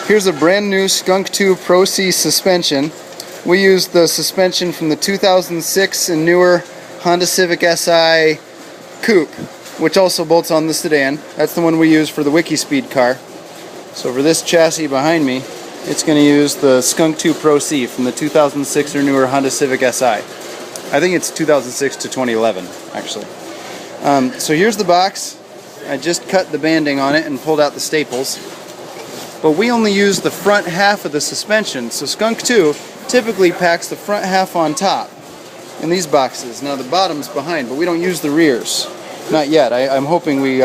Here's a brand new Skunk2 Pro C suspension. We used the suspension from the 2006 and newer Honda Civic Si Coupe, which also bolts on the sedan. That's the one we use for the Wikispeed car. So for this chassis behind me, it's going to use the Skunk2 Pro C from the 2006 or newer Honda Civic Si. I think it's 2006 to 2011, actually. So here's the box. I just cut the banding on it and pulled out the staples. But we only use the front half of the suspension, so Skunk2 typically packs the front half on top in these boxes. Now the bottom's behind, but we don't use the rears. Not yet. I'm hoping we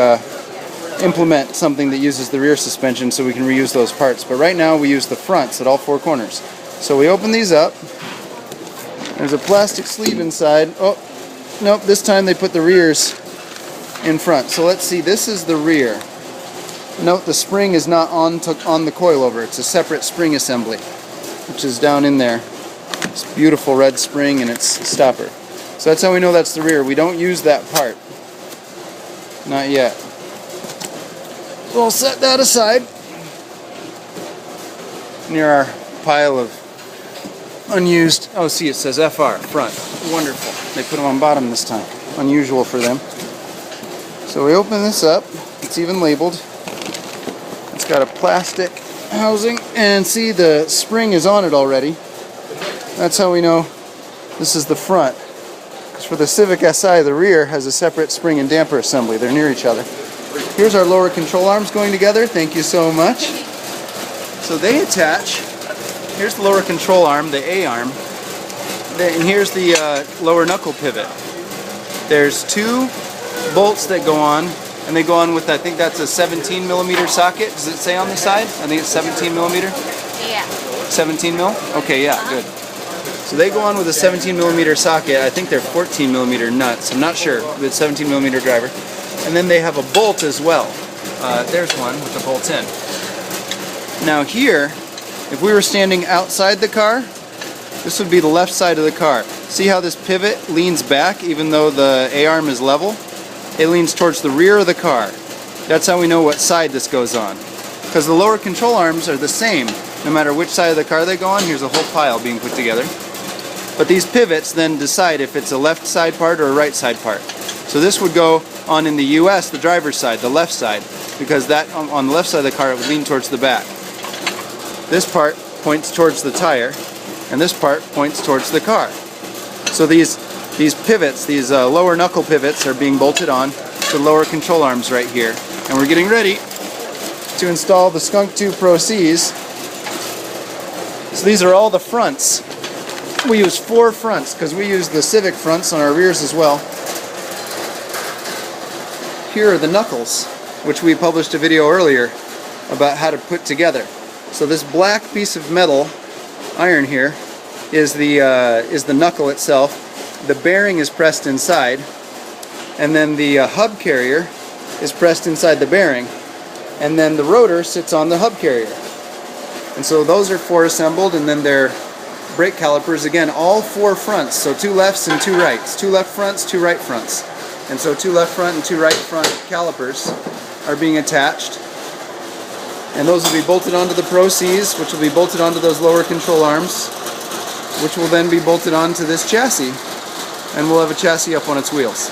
implement something that uses the rear suspension so we can reuse those parts. But right now we use the fronts at all four corners. So we open these up. There's a plastic sleeve inside. Oh, nope, this time they put the rears in front. So let's see, this is the rear. Note the spring is not on the coilover. It's a separate spring assembly, which is down in there. It's beautiful red spring and its stopper. So that's how we know that's the rear. We don't use that part. Not yet. So I'll set that aside near our pile of unused. Oh, see, it says FR, front. Wonderful. They put them on bottom this time. Unusual for them. So we open this up. It's even labeled. It's got a plastic housing, and see, the spring is on it already. That's how we know this is the front. Because for the Civic Si, the rear has a separate spring and damper assembly. They're near each other. Here's our lower control arms going together. Thank you so much. So they attach. Here's the lower control arm, the A arm. And here's the lower knuckle pivot. There's two bolts that go on. And they go on with, I think that's a 17mm socket. Does it say on the side? I think it's 17mm? Yeah. 17 mil? Okay, yeah, good. So they go on with a 17mm socket. I think they're 14mm nuts. I'm not sure. It's 17mm driver. And then they have a bolt as well. There's one with the bolt in. Now here, if we were standing outside the car, this would be the left side of the car. See how this pivot leans back even though the A-arm is level? It leans towards the rear of the car. That's how we know what side this goes on. Because the lower control arms are the same, no matter which side of the car they go on. Here's a whole pile being put together. But these pivots then decide if it's a left side part or a right side part. So this would go on in the US, the driver's side, the left side, because that on the left side of the car it would lean towards the back. This part points towards the tire, and this part points towards the car. So these pivots, these lower knuckle pivots are being bolted on to the lower control arms right here. And we're getting ready to install the Skunk2 Pro Cs. So these are all the fronts. We use 4 fronts because we use the Civic fronts on our rears as well. Here are the knuckles, which we published a video earlier about how to put together. So this black piece of metal, iron here, is the knuckle itself. The bearing is pressed inside, and then the hub carrier is pressed inside the bearing, and then the rotor sits on the hub carrier. And so those are 4 assembled, and then they're brake calipers, again, all 4 fronts, so 2 lefts and 2 rights. 2 left fronts, 2 right fronts. And so 2 left front and 2 right front calipers are being attached. And those will be bolted onto the Pro Cs, which will be bolted onto those lower control arms, which will then be bolted onto this chassis. And we'll have a chassis up on its wheels.